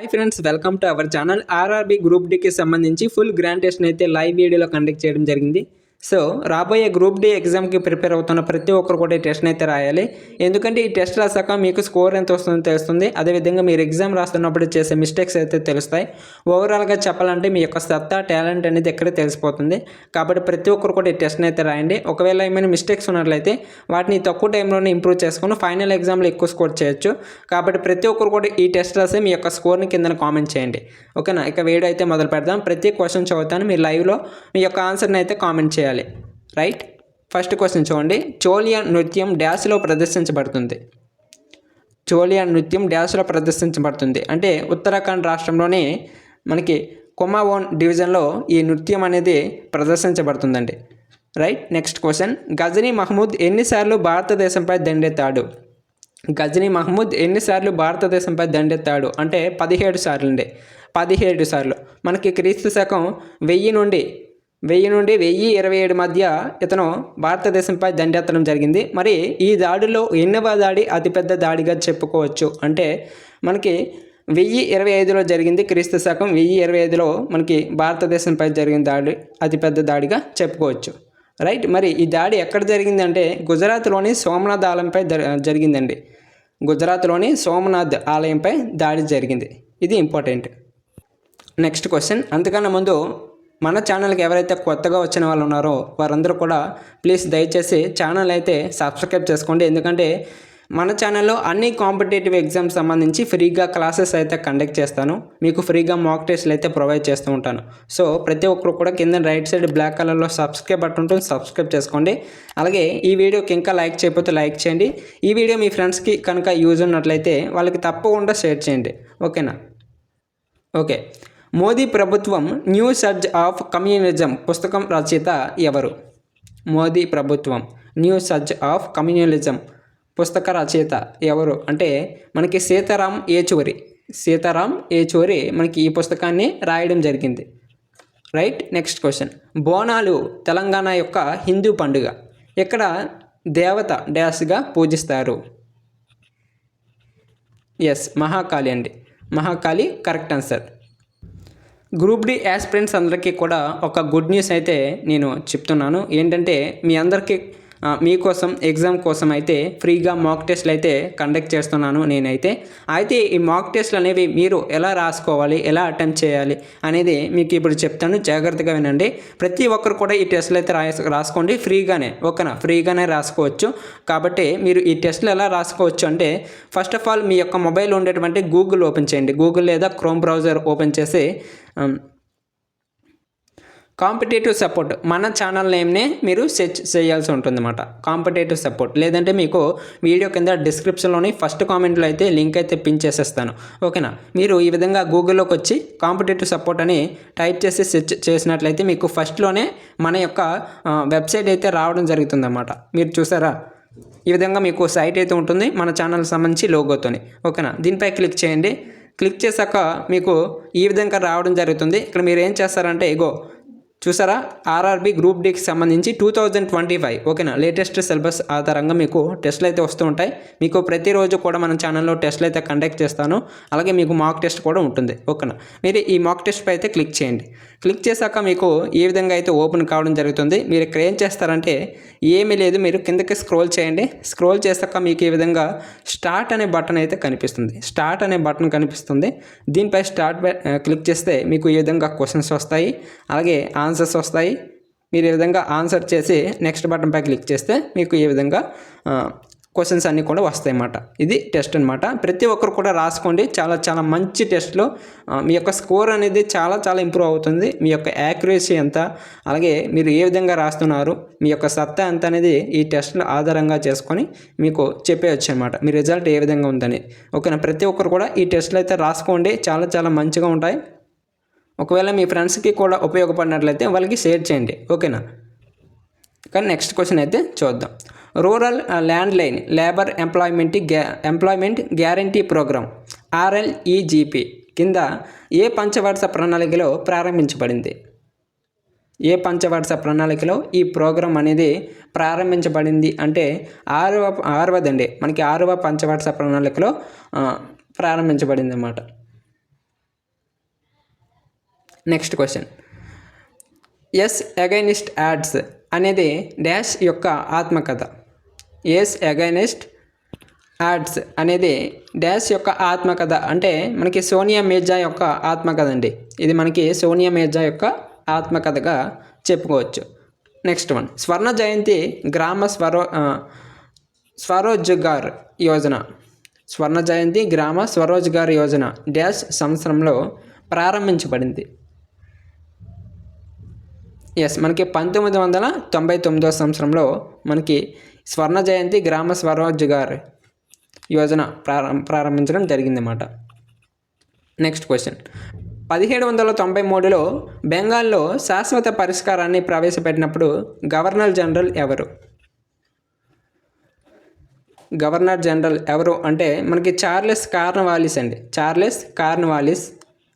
Hi friends, welcome to our channel. RRB group డీకి సంబంధించి full grand టెస్ట్ని అయితే live వీడియోలో కండక్ట్ చేయడం జరిగింది. సో రాబోయే గ్రూప్ డి ఎగ్జామ్కి ప్రిపేర్ అవుతున్న ప్రతి ఒక్కరు కూడా ఈ టెస్ట్ని అయితే రాయాలి. ఎందుకంటే ఈ టెస్ట్ రాసాక మీకు స్కోర్ ఎంత వస్తుందో తెలుస్తుంది. అదేవిధంగా మీరు ఎగ్జామ్ రాస్తున్నప్పుడు చేసే మిస్టేక్స్ అయితే తెలుస్తాయి. ఓవరాల్గా చెప్పాలంటే మీ యొక్క సత్తా, టాలెంట్ అనేది ఎక్కడే తెలిసిపోతుంది. కాబట్టి ప్రతి ఒక్కరు కూడా ఈ టెస్ట్ని అయితే రాయండి. ఒకవేళ ఏమైనా మిస్టేక్స్ ఉన్నట్లయితే వాటిని తక్కువ టైంలోనే ఇంప్రూవ్ చేసుకుని ఫైనల్ ఎగ్జామ్లో ఎక్కువ స్కోర్ చేయొచ్చు. కాబట్టి ప్రతి ఒక్కరు కూడా ఈ టెస్ట్ రాసి మీ యొక్క స్కోర్ని కింద కామెంట్ చేయండి. ఓకేనా? ఇక వీడియో అయితే మొదలు పెడదాం. ప్రతి క్వశ్చన్ చదువుతాను, మీరు లైవ్లో మీ యొక్క ఆన్సర్ని అయితే కామెంట్ చేయాలి. రైట్. ఫస్ట్ క్వశ్చన్ చూడండి. చోళియా నృత్యం డ్యాష్లో ప్రదర్శించబడుతుంది. చోళియా నృత్యం డ్యాష్లో ప్రదర్శించబడుతుంది అంటే ఉత్తరాఖండ్ రాష్ట్రంలోని మనకి కుమావోన్ డివిజన్లో ఈ నృత్యం అనేది ప్రదర్శించబడుతుందండి. Right. Next question. Ghazni Mahmud ఎన్నిసార్లు భారతదేశంపై దండెత్తాడు? గజనీ మహమూద్ ఎన్నిసార్లు భారతదేశంపై దండెత్తాడు అంటే 17 సార్లు అండి. 17 సార్లు. మనకి క్రీస్తు శకం 1000 నుండి 1027 మధ్య ఇతను భారతదేశంపై దండెత్తడం జరిగింది. మరి ఈ దాడిలో ఎన్నవ దాడి అతిపెద్ద దాడిగా చెప్పుకోవచ్చు అంటే మనకి 1025లో జరిగింది. క్రీస్తు శకం 1025లో మనకి భారతదేశంపై జరిగిన దాడి అతిపెద్ద దాడిగా చెప్పుకోవచ్చు. రైట్. మరి ఈ దాడి ఎక్కడ జరిగిందంటే గుజరాత్లోని సోమనాథ్ ఆలయంపై జరిగిందండి. గుజరాత్లోని సోమనాథ్ ఆలయంపై దాడి జరిగింది. ఇది ఇంపార్టెంట్. Next question. అంతకన్నా ముందు మన ఛానల్కి ఎవరైతే కొత్తగా వచ్చిన వాళ్ళు ఉన్నారో వారందరూ కూడా ప్లీజ్ దయచేసి ఛానల్ అయితే సబ్స్క్రైబ్ చేసుకోండి. ఎందుకంటే మన ఛానల్లో అన్ని కాంపిటేటివ్ ఎగ్జామ్స్ సంబంధించి ఫ్రీగా క్లాసెస్ అయితే కండక్ట్ చేస్తాను. మీకు ఫ్రీగా మాక్ టెస్ట్లు అయితే ప్రొవైడ్ చేస్తూ ఉంటాను. సో ప్రతి ఒక్కరు కూడా కింద రైట్ సైడ్ బ్లాక్ కలర్లో సబ్స్క్రైబ్ బటన్ ఉంటుంది, సబ్స్క్రైబ్ చేసుకోండి. అలాగే ఈ వీడియోకి ఇంకా లైక్ చేయకపోతే లైక్ చేయండి. ఈ వీడియో మీ ఫ్రెండ్స్కి కనుక యూజ్ ఉన్నట్లయితే వాళ్ళకి తప్పకుండా షేర్ చేయండి. ఓకేనా? ఓకే. మోదీ ప్రభుత్వం న్యూ సర్జ్ ఆఫ్ కమ్యూనిజం పుస్తకం రచయిత ఎవరు? మోదీ ప్రభుత్వం న్యూ సర్జ్ ఆఫ్ కమ్యూనిజం పుస్తక రచయిత ఎవరు అంటే మనకి సీతారాం యేచూరి. సీతారాం యేచూరి మనకి ఈ పుస్తకాన్ని రాయడం జరిగింది. Right. Next question. Bonalu Telangana యొక్క హిందూ పండుగ. ఇక్కడ దేవత డాష్గా పూజిస్తారు. ఎస్, మహాకాళి అండి. Mahakali correct answer. Group D aspirants అందరికీ కూడా ఒక గుడ్ న్యూస్ అయితే నేను చెప్తున్నాను. ఏంటంటే మీ అందరికీ మీకోసం ఎగ్జామ్ కోసం అయితే ఫ్రీగా మాక్ టెస్ట్లు అయితే కండక్ట్ చేస్తున్నాను నేనైతే. అయితే ఈ మాక్ టెస్ట్లు అనేవి మీరు ఎలా రాసుకోవాలి, ఎలా అటెంప్ట్ చేయాలి అనేది మీకు ఇప్పుడు చెప్తాను. జాగ్రత్తగా వినండి. ప్రతి ఒక్కరు కూడా ఈ టెస్ట్లు అయితే రాసుకోండి ఫ్రీగానే. ఓకేనా? ఫ్రీగానే రాసుకోవచ్చు. కాబట్టి మీరు ఈ టెస్ట్లు ఎలా రాసుకోవచ్చు అంటే ఫస్ట్ ఆఫ్ ఆల్ మీ యొక్క మొబైల్ ఉండేటువంటి గూగుల్ ఓపెన్ చేయండి. గూగుల్ లేదా క్రోమ్ బ్రౌజర్ ఓపెన్ చేసి కాంపిటేటివ్ సపోర్ట్ మన ఛానల్ నేమ్నే మీరు సెర్చ్ చేయాల్సి ఉంటుందన్నమాట. Competitive support. లేదంటే మీకు వీడియో కింద డిస్క్రిప్షన్లోని ఫస్ట్ కామెంట్లో అయితే లింక్ అయితే పిన్ చేసేస్తాను. ఓకేనా? మీరు ఈ విధంగా గూగుల్లోకి వచ్చి కాంపిటేటివ్ సపోర్ట్ అని టైప్ చేసి సెర్చ్ చేసినట్లయితే మీకు ఫస్ట్లోనే మన యొక్క వెబ్సైట్ అయితే రావడం జరుగుతుందన్నమాట. మీరు చూసారా? ఈ విధంగా మీకు సైట్ అయితే ఉంటుంది మన ఛానల్కి సంబంధించి లోగోతోని. ఓకేనా? దీనిపై క్లిక్ చేయండి. క్లిక్ చేశాక మీకు ఈ విధంగా రావడం జరుగుతుంది. ఇక్కడ మీరు ఏం చేస్తారంటే ఇగో చూసారా, ఆర్ఆర్బీ గ్రూప్ డీకి సంబంధించి 2025 ఓకేనా లేటెస్ట్ సిలబస్ ఆధారంగా మీకు టెస్ట్లు అయితే వస్తూ ఉంటాయి. మీకు ప్రతిరోజు కూడా మన ఛానల్లో టెస్ట్లు అయితే కండక్ట్ చేస్తాను. అలాగే మీకు మాక్ టెస్ట్ కూడా ఉంటుంది. ఓకేనా? మీరు ఈ మాక్ టెస్ట్పై అయితే క్లిక్ చేయండి. క్లిక్ చేశాక మీకు ఈ విధంగా అయితే ఓపెన్ కావడం జరుగుతుంది. మీరు ఇక్కడ ఏం చేస్తారంటే ఏమీ లేదు, మీరు కిందకి స్క్రోల్ చేయండి. స్క్రోల్ చేశాక మీకు ఈ విధంగా స్టార్ట్ అనే బటన్ అయితే కనిపిస్తుంది. స్టార్ట్ అనే బటన్ కనిపిస్తుంది. దీనిపై స్టార్ట్ క్లిక్ చేస్తే మీకు ఈ విధంగా క్వశ్చన్స్ వస్తాయి, అలాగే ఆన్సర్స్ వస్తాయి. మీరు ఈ విధంగా ఆన్సర్ చేసి నెక్స్ట్ బటన్పై క్లిక్ చేస్తే మీకు ఈ విధంగా క్వశ్చన్స్ అన్నీ కూడా వస్తాయి అన్నమాట. ఇది టెస్ట్ అనమాట. ప్రతి ఒక్కరు కూడా రాసుకోండి. చాలా చాలా మంచి టెస్ట్లో మీ యొక్క స్కోర్ అనేది చాలా చాలా ఇంప్రూవ్ అవుతుంది. మీ యొక్క యాక్యురసీ ఎంత, అలాగే మీరు ఏ విధంగా రాస్తున్నారు, మీ యొక్క సత్తా ఎంత అనేది ఈ టెస్ట్లో ఆధారంగా చేసుకొని మీకు చెప్పేయచ్చు అనమాట. మీ రిజల్ట్ ఏ విధంగా ఉందని. ఓకేనా? ప్రతి ఒక్కరు కూడా ఈ టెస్ట్లు అయితే రాసుకోండి. చాలా చాలా మంచిగా ఉంటాయి. ఒకవేళ మీ ఫ్రెండ్స్కి కూడా ఉపయోగపడినట్లయితే వాళ్ళకి షేర్ చేయండి. ఓకేనా? కానీ నెక్స్ట్ క్వశ్చన్ అయితే చూద్దాం. Rural landless labour employment guarantee programme RLEGP కింద ఏ పంచవర్ష ప్రణాళికలో ప్రారంభించబడింది? ఏ పంచవర్ష ప్రణాళికలో ఈ ప్రోగ్రాం అనేది ప్రారంభించబడింది అంటే ఆరవదండి. మనకి 6వ పంచవర్ష ప్రణాళికలో ప్రారంభించబడింది అన్నమాట. Next question, ace against odds అనేది డాష్ యొక్క ఆత్మకథ. ఎస్ అగైనిస్ట్ యాడ్స్ అనేది డాష్ యొక్క ఆత్మకథ అంటే మనకి సోనియా మీర్జా యొక్క ఆత్మకథ అండి. ఇది మనకి సోనియా మీర్జా యొక్క ఆత్మకథగా చెప్పుకోవచ్చు. నెక్స్ట్ వన్, స్వర్ణ జయంతి గ్రామ స్వరోజ్గార్ యోజన. స్వర్ణ జయంతి గ్రామ స్వరోజ్గార్ యోజన డాష్ సంవత్సరంలో ప్రారంభించబడింది. ఎస్ మనకి 1999 సంవత్సరంలో మనకి స్వర్ణ జయంతి గ్రామ స్వరోజ్గార్ యోజన ప్రారంభించడం జరిగిందన్నమాట. నెక్స్ట్ క్వశ్చన్, 1793లో బెంగాల్లో శాశ్వత పరిష్కారాన్ని ప్రవేశపెట్టినప్పుడు గవర్నర్ జనరల్ ఎవరు? గవర్నర్ జనరల్ ఎవరు అంటే మనకి చార్లెస్ కార్న్వాలిస్ అండి. చార్లెస్ కార్న్వాలిస్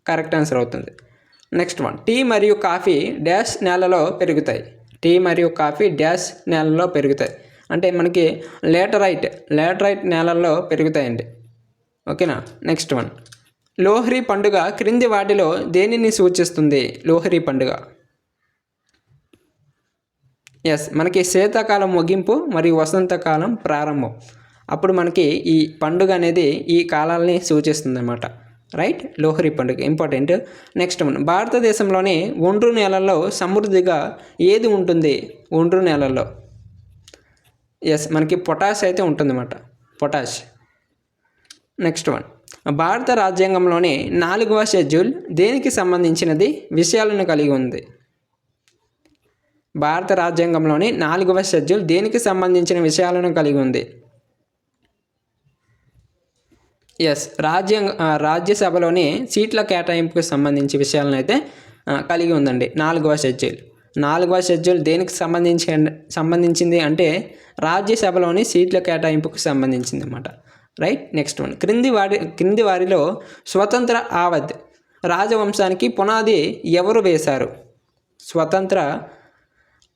కరెక్ట్ ఆన్సర్ అవుతుంది. నెక్స్ట్ వన్, టీ మరియు కాఫీ డాష్ నేలలో పెరుగుతాయి. టీ మరియు కాఫీ డాష్ నేలలో పెరుగుతాయి అంటే మనకి లేటరైట్ నేలల్లో పెరుగుతాయండి. ఓకేనా. నెక్స్ట్ వన్, లోహ్రీ పండుగ క్రింది వాటిలో దేనిని సూచిస్తుంది? లోహ్రీ పండుగ ఎస్ మనకి శీతాకాలం ముగింపు మరియు వసంతకాలం ప్రారంభం. అప్పుడు మనకి ఈ పండుగ అనేది ఈ కాలాలని సూచిస్తుంది అన్నమాట. రైట్, లోహ్రీ పండుగ ఇంపార్టెంట్. నెక్స్ట్ వన్, భారతదేశంలోని ఒండ్రు నేలల్లో సమృద్ధిగా ఏది ఉంటుంది? ఒండ్రు నేలల్లో ఎస్ మనకి పొటాష్ అయితే ఉంటుందన్నమాట, పొటాష్. నెక్స్ట్ వన్, భారత రాజ్యాంగంలోని 4వ షెడ్యూల్ దేనికి సంబంధించినది విషయాలను కలిగి ఉంది? భారత రాజ్యాంగంలోని 4వ షెడ్యూల్ దేనికి సంబంధించిన విషయాలను కలిగి ఉంది? ఎస్ రాజ్యసభలోని సీట్ల కేటాయింపుకు సంబంధించి విషయాలను అయితే కలిగి ఉందండి 4వ షెడ్యూల్. 4వ షెడ్యూల్ దేనికి సంబంధించింది అంటే రాజ్యసభలోని సీట్ల కేటాయింపుకు సంబంధించింది అన్నమాట. రైట్. నెక్స్ట్ వన్, క్రింది వారిలో స్వతంత్ర అవధ్ రాజవంశానికి పునాది ఎవరు వేశారు? స్వతంత్ర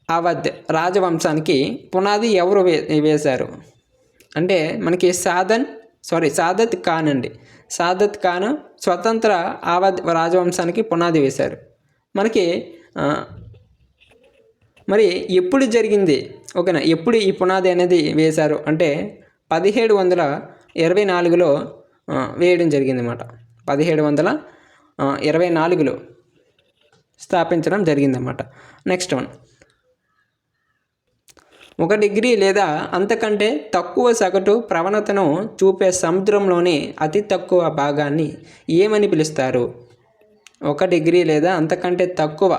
అవధ్ రాజవంశానికి పునాది ఎవరు వేశారు అంటే మనకి సాదత్ ఖాన్ అండి. సాదత్ ఖాన్ స్వతంత్ర అవధ్ రాజవంశానికి పునాది వేశారు. మనకి మరి ఎప్పుడు జరిగింది? ఓకేనా, ఎప్పుడు ఈ పునాది అనేది వేశారు అంటే 1724లో వేయడం జరిగిందన్నమాట. 1724లో స్థాపించడం జరిగిందన్నమాట. నెక్స్ట్ వన్, 1 డిగ్రీ లేదా అంతకంటే తక్కువ సగటు ప్రవణతను చూపే సముద్రంలోని అతి తక్కువ భాగాన్ని ఏమని పిలుస్తారు? 1 డిగ్రీ లేదా అంతకంటే తక్కువ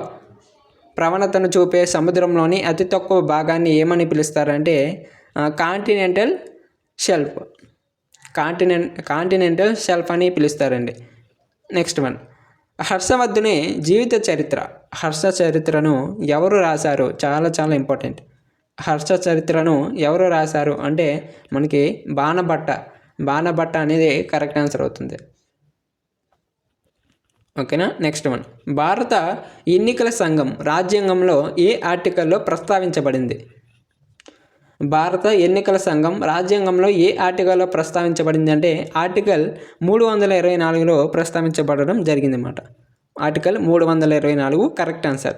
ప్రవణతను చూపే సముద్రంలోని అతి తక్కువ భాగాన్ని ఏమని పిలుస్తారంటే కాంటినెంటల్ షెల్ఫ్ అని పిలుస్తారండి. నెక్స్ట్ వన్, హర్షవర్ధుని జీవిత చరిత్ర. హర్ష చరిత్రను ఎవరు రాశారు? చాలా చాలా ఇంపార్టెంట్. హర్ష చరిత్రను ఎవరు రాశారు అంటే మనకి బాణభట్ట అనేది కరెక్ట్ ఆన్సర్ అవుతుంది. ఓకేనా. నెక్స్ట్ వన్, భారత ఎన్నికల సంఘం రాజ్యాంగంలో ఏ ఆర్టికల్లో ప్రస్తావించబడింది? భారత ఎన్నికల సంఘం రాజ్యాంగంలో ఏ ఆర్టికల్లో ప్రస్తావించబడింది అంటే ఆర్టికల్ 324లో ప్రస్తావించబడడం జరిగిందన్నమాట. Article 324 correct answer.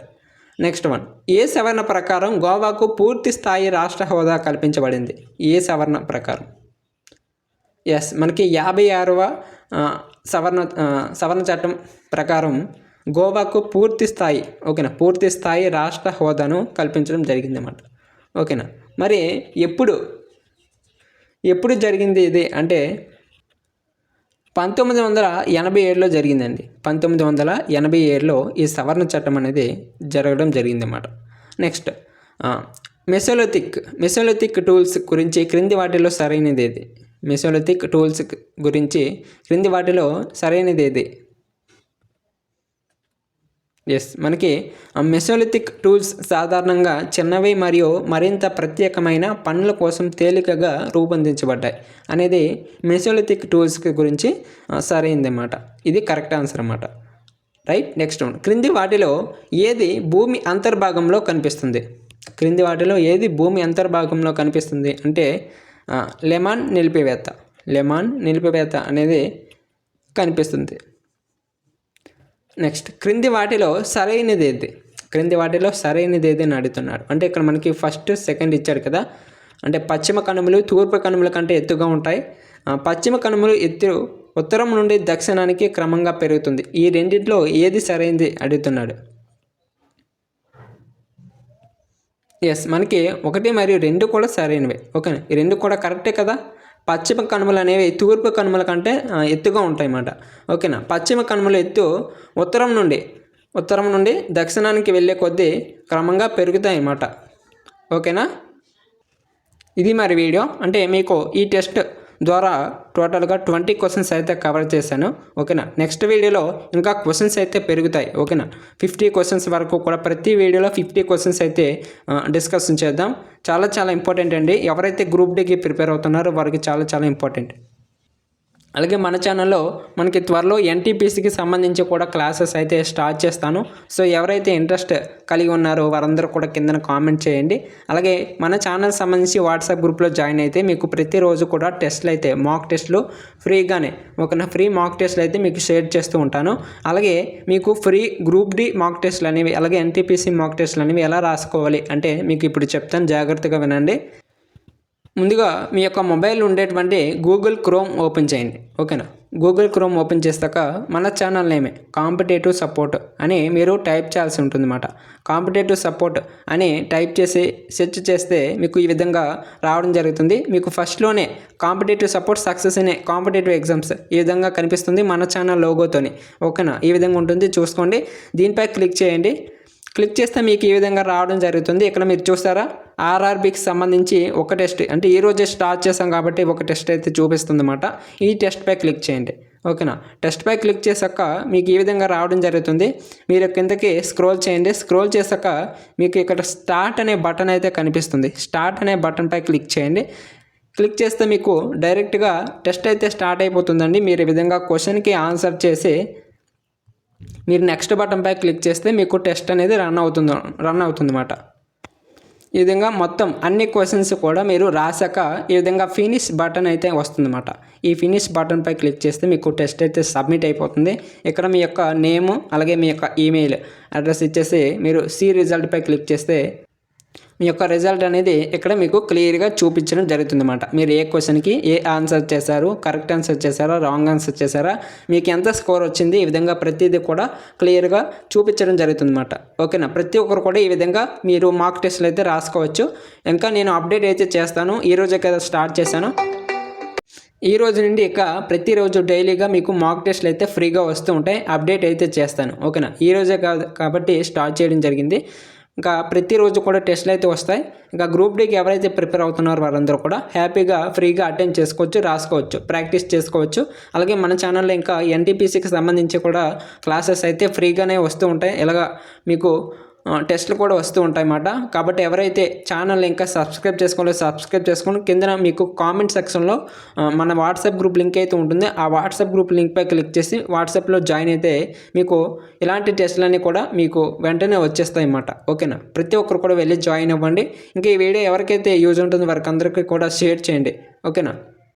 Next one, ఏ సవరణ ప్రకారం గోవాకు పూర్తి స్థాయి రాష్ట్ర హోదా కల్పించబడింది? ఏ సవరణ ప్రకారం? ఎస్ మనకి 56వ సవరణ చట్టం ప్రకారం గోవాకు పూర్తి స్థాయి రాష్ట్ర హోదాను కల్పించడం జరిగిందన్నమాట. ఓకేనా. మరి ఎప్పుడు జరిగింది ఇది అంటే 1987లో జరిగిందండి. 1987లో ఈ సవరణ చట్టం అనేది జరగడం జరిగిందన్నమాట. నెక్స్ట్, మెసోలిథిక్ టూల్స్ గురించి క్రింది వాటిలో సరైనది ఏది? మెసోలిథిక్ టూల్స్ గురించి క్రింది వాటిలో సరైనది ఏది? ఎస్ మనకి మెసోలిథిక్ టూల్స్ సాధారణంగా చిన్నవి మరియు మరింత ప్రత్యేకమైన పనుల కోసం తేలికగా రూపొందించబడ్డాయి అనేది మెసోలిథిక్ టూల్స్ గురించి సరైనదన్నమాట. ఇది కరెక్ట్ ఆన్సర్ అన్నమాట. రైట్. నెక్స్ట్ వన్, క్రింది వాటిలో ఏది భూమి అంతర్భాగంలో కనిపిస్తుంది? క్రింది వాటిలో ఏది భూమి అంతర్భాగంలో కనిపిస్తుంది అంటే లెమాన్ నిలిపివేత అనేది కనిపిస్తుంది. నెక్స్ట్ క్రింది వాటిలో సరైనది ఏది? క్రింది వాటిలో సరైనది ఏది అని అడుగుతున్నాడు. అంటే ఇక్కడ మనకి ఫస్ట్ సెకండ్ ఇచ్చాడు కదా. అంటే పశ్చిమ కనుమలు తూర్పు కనుమల కంటే ఎత్తుగా ఉంటాయి. పశ్చిమ కనుమలు ఎత్తు ఉత్తరం నుండి దక్షిణానికి క్రమంగా పెరుగుతుంది. ఈ రెండింటిలో ఏది సరైనది అడుగుతున్నాడు. ఎస్, మనకి 1 మరియు 2 కూడా సరైనవే. ఓకేనా, ఈ 2 కూడా కరెక్టే కదా. పశ్చిమ కనుమలు అనేవి తూర్పు కనుమల కంటే ఎత్తుగా ఉంటాయి అన్నమాట. ఓకేనా, పశ్చిమ కనుమల ఎత్తు ఉత్తరం నుండి దక్షిణానికి వెళ్ళే కొద్దీ క్రమంగా పెరుగుతాయి అన్నమాట. ఓకేనా, ఇది మరి వీడియో. అంటే మీకు ఈ టెస్ట్ ద్వారా టోటల్గా 20 క్వశ్చన్స్ అయితే కవర్ చేశాను. ఓకేనా, నెక్స్ట్ వీడియోలో ఇంకా క్వశ్చన్స్ అయితే పెరుగుతాయి. ఓకేనా, 50 క్వశ్చన్స్ వరకు కూడా ప్రతి వీడియోలో 50 క్వశ్చన్స్ అయితే డిస్కషన్ చేద్దాం. చాలా ఇంపార్టెంట్ అండి. ఎవరైతే గ్రూప్ డీకి ప్రిపేర్ అవుతున్నారో వారికి చాలా ఇంపార్టెంట్. అలాగే మన ఛానల్లో మనకి త్వరలో ఎన్టీపీసీకి సంబంధించి కూడా క్లాసెస్ అయితే స్టార్ట్ చేస్తాను. సో ఎవరైతే ఇంట్రెస్ట్ కలిగి ఉన్నారో వారందరూ కూడా కిందన కామెంట్ చేయండి. అలాగే మన ఛానల్ సంబంధించి వాట్సాప్ గ్రూప్లో జాయిన్ అయితే మీకు ప్రతిరోజు కూడా టెస్ట్లు అయితే మాక్ టెస్ట్లు ఫ్రీగానే ఫ్రీ మాక్ టెస్ట్లు అయితే మీకు షేర్ చేస్తూ ఉంటాను. అలాగే మీకు ఫ్రీ గ్రూప్ డి మాక్ టెస్ట్లు అనేవి అలాగే ఎన్టీపీసీ మాక్ టెస్ట్లు అనేవి ఎలా రాసుకోవాలి అంటే మీకు ఇప్పుడు చెప్తాను, జాగ్రత్తగా వినండి. ముందుగా మీ యొక్క మొబైల్ ఉండేటువంటి గూగుల్ క్రోమ్ ఓపెన్ చేయండి. ఓకేనా, గూగుల్ క్రోమ్ ఓపెన్ చేశాక మన ఛానల్ నేమే కాంపిటేటివ్ సపోర్ట్ అని మీరు టైప్ చేయాల్సి ఉంటుంది అన్నమాట. కాంపిటేటివ్ సపోర్ట్ అని టైప్ చేసి సెర్చ్ చేస్తే మీకు ఈ విధంగా రావడం జరుగుతుంది. మీకు ఫస్ట్లోనే కాంపిటేటివ్ సపోర్ట్ సక్సెస్ అనే కాంపిటేటివ్ ఎగ్జామ్స్ ఈ విధంగా కనిపిస్తుంది మన ఛానల్ లోగోతోని. ఓకేనా, ఈ విధంగా ఉంటుంది, చూసుకోండి. దీనిపై క్లిక్ చేయండి. క్లిక్ చేస్తే మీకు ఈ విధంగా రావడం జరుగుతుంది. ఇక్కడ మీరు చూస్తారా, ఆర్ఆర్బీకి సంబంధించి ఒక టెస్ట్, అంటే ఈరోజే స్టార్ట్ చేసాం కాబట్టి ఒక టెస్ట్ అయితే చూపిస్తుంది అన్నమాట. ఈ టెస్ట్పై క్లిక్ చేయండి. ఓకేనా, టెస్ట్పై క్లిక్ చేశాక మీకు ఈ విధంగా రావడం జరుగుతుంది. మీరు కిందకి స్క్రోల్ చేయండి. స్క్రోల్ చేశాక మీకు ఇక్కడ స్టార్ట్ అనే బటన్ అయితే కనిపిస్తుంది. స్టార్ట్ అనే బటన్పై క్లిక్ చేయండి. క్లిక్ చేస్తే మీకు డైరెక్ట్గా టెస్ట్ అయితే స్టార్ట్ అయిపోతుందండి. మీరు ఈ విధంగా క్వశ్చన్కి ఆన్సర్ చేసి మీరు నెక్స్ట్ బటన్పై క్లిక్ చేస్తే మీకు టెస్ట్ అనేది రన్ అవుతుంది అన్నమాట. ఈ విధంగా మొత్తం అన్ని క్వశ్చన్స్ కూడా మీరు రాశాక ఈ విధంగా ఫినిష్ బటన్ అయితే వస్తుందన్నమాట. ఈ ఫినిష్ బటన్పై క్లిక్ చేస్తే మీకు టెస్ట్ అయితే సబ్మిట్ అయిపోతుంది. ఇక్కడ మీ యొక్క నేము అలాగే మీ యొక్క ఈమెయిల్ అడ్రస్ ఇచ్చేసి మీరు సి రిజల్ట్పై క్లిక్ చేస్తే మీ యొక్క రిజల్ట్ అనేది ఇక్కడ మీకు క్లియర్గా చూపించడం జరుగుతుందన్నమాట. మీరు ఏ క్వశ్చన్కి ఏ ఆన్సర్ చేశారు, కరెక్ట్ ఆన్సర్ చేశారా, రాంగ్ ఆన్సర్ చేశారా, మీకు ఎంత స్కోర్ వచ్చింది, ఈ విధంగా ప్రతిదీ కూడా క్లియర్గా చూపించడం జరుగుతుందన్నమాట. ఓకేనా, ప్రతి ఒక్కరు కూడా ఈ విధంగా మీరు మాక్ టెస్ట్లు అయితే రాసుకోవచ్చు. ఇంకా నేను అప్డేట్ అయితే చేస్తాను. ఈరోజే కదా స్టార్ట్ చేశాను. ఈ రోజు నుండి ఇక ప్రతిరోజు డైలీగా మీకు మాక్ టెస్ట్లు అయితే ఫ్రీగా వస్తూ ఉంటాయి. అప్డేట్ అయితే చేస్తాను. ఓకేనా, ఈరోజే కాబట్టి స్టార్ట్ చేయడం జరిగింది. ఇంకా ప్రతిరోజు కూడా టెస్ట్లు అయితే వస్తాయి. ఇంకా గ్రూప్ డీకి ఎవరైతే ప్రిపేర్ అవుతున్నారో వారందరూ కూడా హ్యాపీగా ఫ్రీగా అటెండ్ చేసుకోవచ్చు, రాసుకోవచ్చు, ప్రాక్టీస్ చేసుకోవచ్చు. అలాగే మన ఛానల్లో ఇంకా ఎన్టీపీసీకి సంబంధించి కూడా క్లాసెస్ అయితే ఫ్రీగానే వస్తూ ఉంటాయి. ఇలాగా మీకు టెస్ట్లు కూడా వస్తూ ఉంటాయి అన్నమాట. కాబట్టి ఎవరైతే ఛానల్ ఇంకా సబ్స్క్రైబ్ చేసుకొని కింద మీకు కామెంట్ సెక్షన్లో మన వాట్సాప్ గ్రూప్ లింక్ అయితే ఉంటుంది. ఆ వాట్సాప్ గ్రూప్ లింక్పై క్లిక్ చేసి వాట్సాప్లో జాయిన్ అయితే మీకు ఇలాంటి టెస్టులన్నీ కూడా మీకు వెంటనే వచ్చేస్తాయి అన్నమాట. ఓకేనా, ప్రతి ఒక్కరు కూడా వెళ్ళి జాయిన్ అవ్వండి. ఇంకా ఈ వీడియో ఎవరికైతే యూజ్ ఉంటుందో వారికి అందరికీ కూడా షేర్ చేయండి. ఓకేనా.